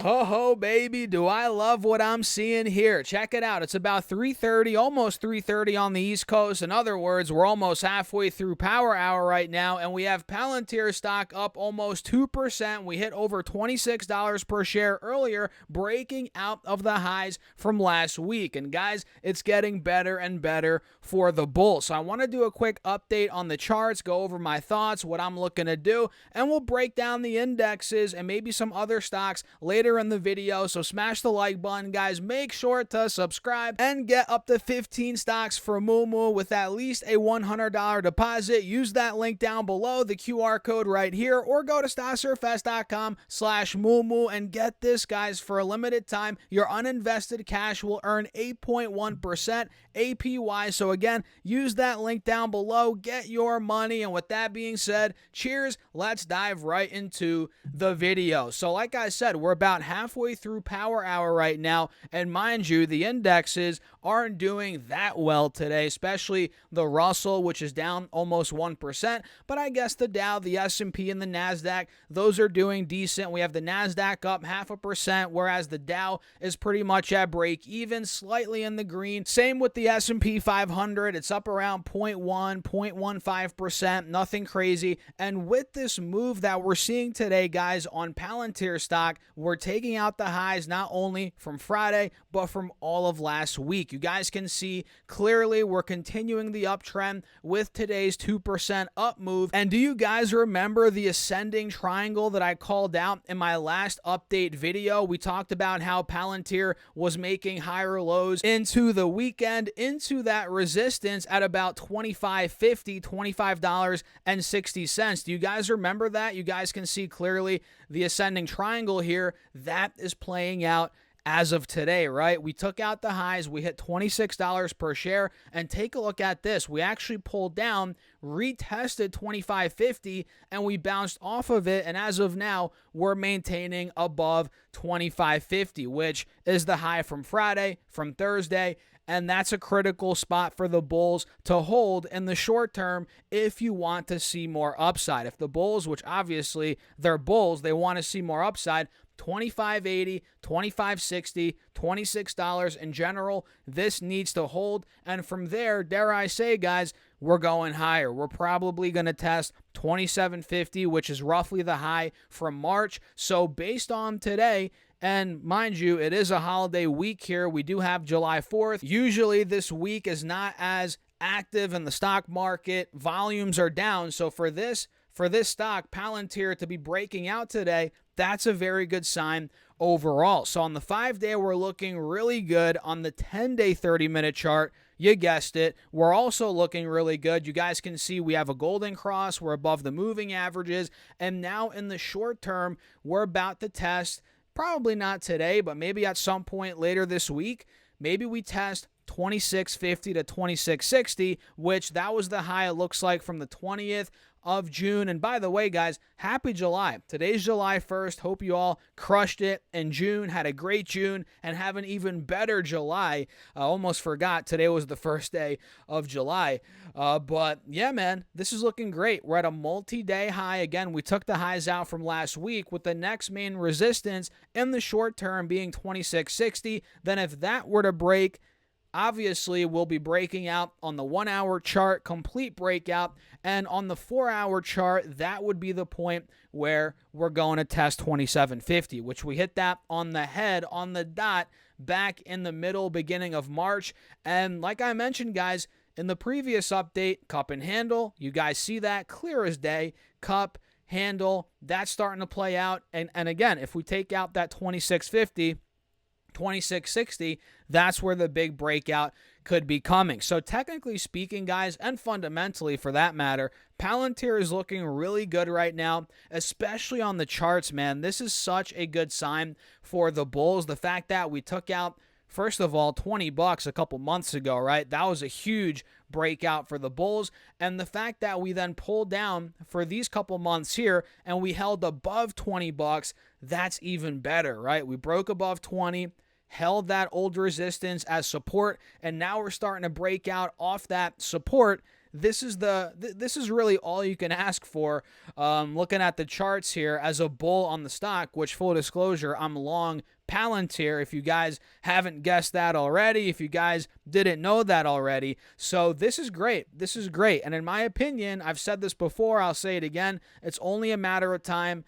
Ho ho, baby, do I love what I'm seeing here. Check it out. It's about 3:30, almost 3:30 on the East Coast. In other words, we're almost halfway through Power Hour right now, and we have Palantir stock up almost 2%. We hit over $26 per share earlier, breaking out of the highs from last week. And guys, it's getting better and better for the bulls. So I want to do a quick update on the charts, go over my thoughts, what I'm looking to do, and we'll break down the indexes and maybe some other stocks later in the video. So smash the like button, guys. Make sure to subscribe and get up to 15 stocks for Moo with at least a $100 deposit. Use that link down below, the QR code right here, or go to stocksurfest.com/Moo and get this, guys. For a limited time, your uninvested cash will earn 8.1% APY. So again, use that link down below, get your money. And with that being said, cheers. Let's dive right into the video. So like I said, we're about halfway through Power Hour right now, and mind you, the indexes aren't doing that well today, especially the Russell, which is down almost 1%, but I guess the Dow, the S&P, and the NASDAQ, those are doing decent. We have the NASDAQ up 0.5%, whereas the Dow is pretty much at break even, slightly in the green. Same with the S&P 500. It's up around 0.1, 0.15%, nothing crazy. And with this move that we're seeing today, guys, on Palantir stock, we're taking out the highs not only from Friday, but from all of last week. You guys can see clearly we're continuing the uptrend with today's 2% up move. And do you guys remember the ascending triangle that I called out in my last update video? We talked about how Palantir was making higher lows into the weekend, into that resistance at about $25.50, $25.60. Do you guys remember that? You guys can see clearly the ascending triangle here. That is playing out as of today, right? We took out the highs, we hit $26 per share, and take a look at this. We actually pulled down, retested $25.50, and we bounced off of it, and as of now, we're maintaining above $25.50, which is the high from Friday, from Thursday, and that's a critical spot for the bulls to hold in the short term if you want to see more upside. If the bulls, which obviously they're bulls, they want to see more upside, $25.80, $25.60, $26 in general, this needs to hold. And from there, dare I say, guys, we're going higher. We're probably going to test $27.50, which is roughly the high from March. So based on today, and mind you, it is a holiday week here. We do have July 4th. Usually this week is not as active in the stock market. Volumes are down. So for this stock, Palantir, to be breaking out today, that's a very good sign overall. So on the 5-day, we're looking really good. On the 10-day 30-minute chart, you guessed it, we're also looking really good. You guys can see we have a golden cross. We're above the moving averages. And now in the short term, we're about to test, probably not today, but maybe at some point later this week, maybe we test $26.50 to $26.60, which that was the high it looks like from the 20th of June. And by the way, guys, happy July. Today's July 1st. Hope you all crushed it in June, had a great June, and have an even better July. I almost forgot today was the first day of July. But yeah, man, this is looking great. We're at a multi-day high. Again, we took the highs out from last week with the next main resistance in the short term being $26.60. Then if that were to break, obviously, we'll be breaking out on the 1-hour chart, complete breakout, and on the 4-hour chart, that would be the point where we're going to test $27.50, which we hit that on the head, on the dot, back in the beginning of March. And like I mentioned, guys, in the previous update, cup and handle, you guys see that clear as day, cup, handle, that's starting to play out. And again, if we take out that $26.50, $26.60, that's where the big breakout could be coming. So technically speaking, guys, and fundamentally for that matter, Palantir is looking really good right now, especially on the charts, man. This is such a good sign for the bulls. The fact that we took out, first of all, $20 a couple months ago, right? That was a huge breakout for the bulls. And the fact that we then pulled down for these couple months here and we held above $20, that's even better, right? We broke above 20, held that old resistance as support, and now we're starting to break out off that support. this is really all you can ask for. Looking at the charts here as a bull on the stock, which full disclosure, I'm long Palantir, if you guys haven't guessed that already, if you guys didn't know that already. So this is great. This is great. And in my opinion, I've said this before, I'll say it again, it's only a matter of time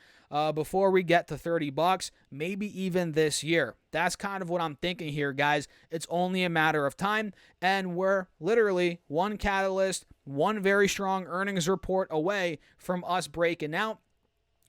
before we get to $30, maybe even this year. That's kind of what I'm thinking here, guys. It's only a matter of time, and we're literally one catalyst, one very strong earnings report away from us breaking out.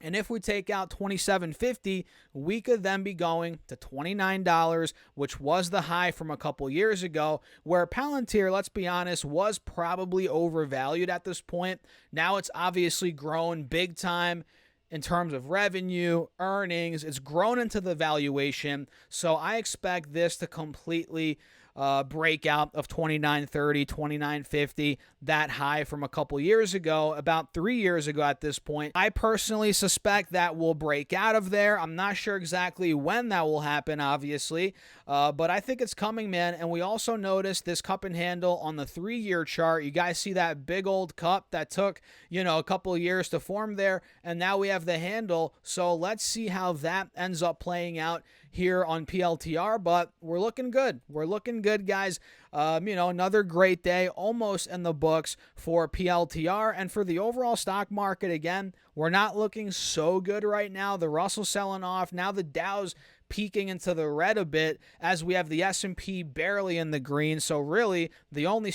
And if we take out $27.50, we could then be going to $29, which was the high from a couple years ago, where Palantir, let's be honest, was probably overvalued at this point. Now it's obviously grown big time in terms of revenue, earnings. It's grown into the valuation. So I expect this to completely breakout of $29.30, $29.50, that high from a couple years ago, about 3 years ago at this point. I personally suspect that will break out of there. I'm not sure exactly when that will happen, obviously, but I think it's coming, man. And we also noticed this cup and handle on the 3-year chart. You guys see that big old cup that took, a couple of years to form there, and now we have the handle. So let's see how that ends up playing out here on PLTR, but we're looking good. We're looking good, guys. Another great day almost in the books for PLTR, and for the overall stock market. Again, we're not looking so good right now. The Russell selling off. Now the Dow's peeking into the red a bit as we have the S&P barely in the green. So really the only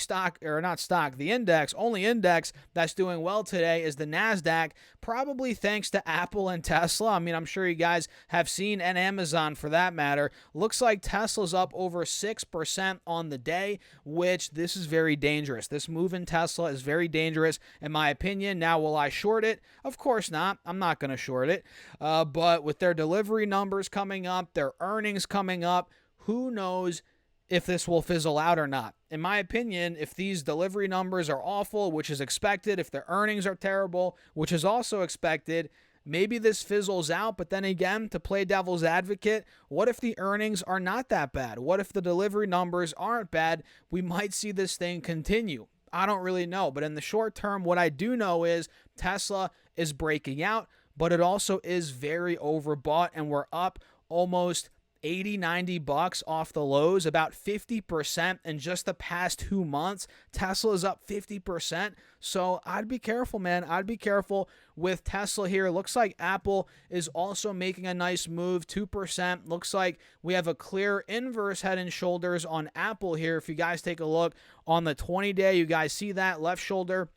only index that's doing well today is the NASDAQ, probably thanks to Apple and Tesla. I mean, I'm sure you guys have seen, and Amazon for that matter. Looks like Tesla's up over 6% on the day, which this is very dangerous. This move in Tesla is very dangerous in my opinion. Now, will I short it? Of course not. I'm not going to short it. But with their delivery numbers coming up, their earnings coming up, who knows if this will fizzle out or not. In my opinion, if these delivery numbers are awful, which is expected, if the earnings are terrible, which is also expected, maybe this fizzles out. But then again, to play devil's advocate, what if the earnings are not that bad? What if the delivery numbers aren't bad? We might see this thing continue. I don't really know. But in the short term, what I do know is Tesla is breaking out, but it also is very overbought, and we're up almost $80-$90 off the lows, about 50% in just the past 2 months. Tesla is up 50%. So I'd be careful, man. I'd be careful with Tesla here. Looks like Apple is also making a nice move, 2%. Looks like we have a clear inverse head and shoulders on Apple here. If you guys take a look on the 20-day, you guys see that left shoulder,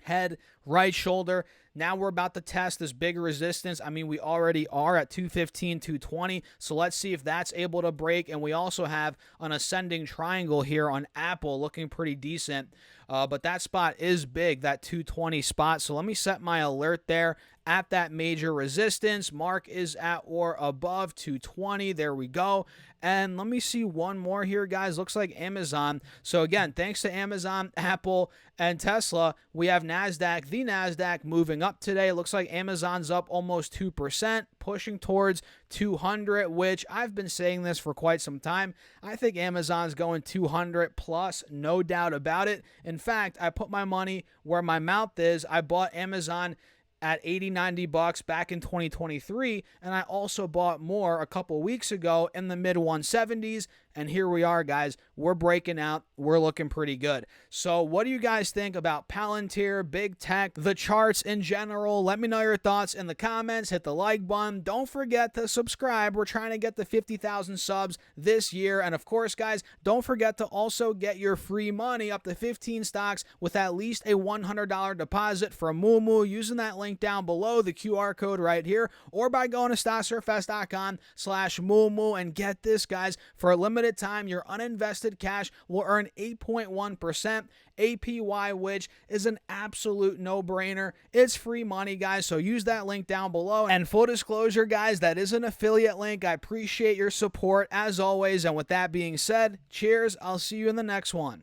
head, right shoulder. Now we're about to test this big resistance. I mean, we already are at 215, 220. So let's see if that's able to break. And we also have an ascending triangle here on Apple looking pretty decent. But that spot is big, that 220 spot. So let me set my alert there at that major resistance. Mark is at or above 220. There we go. And let me see one more here, guys. Looks like Amazon. So again, thanks to Amazon, Apple, and Tesla, we have NASDAQ. The NASDAQ moving up today. It looks like Amazon's up almost 2%, pushing towards 200, which I've been saying this for quite some time. I think Amazon's going 200 plus, no doubt about it. In fact, I put my money where my mouth is. I bought Amazon at $80-$90 back in 2023, and I also bought more a couple weeks ago in the mid 170s, and here we are, guys. We're breaking out. We're looking pretty good. So what do you guys think about Palantir, big tech, the charts in general? Let me know your thoughts in the comments. Hit the like button. Don't forget to subscribe. We're trying to get the 50,000 subs this year, and of course, guys, don't forget to also get your free money up to 15 stocks with at least a $100 deposit from Moomoo using that link down below, the QR code right here, or by going to stocksurfest.com/Moomoo. And get this, guys, for a limited time, your uninvested cash will earn 8.1% APY, which is an absolute no-brainer. It's free money, guys, so use that link down below. And full disclosure, guys, that is an affiliate link. I appreciate your support as always. And with that being said, cheers. I'll see you in the next one.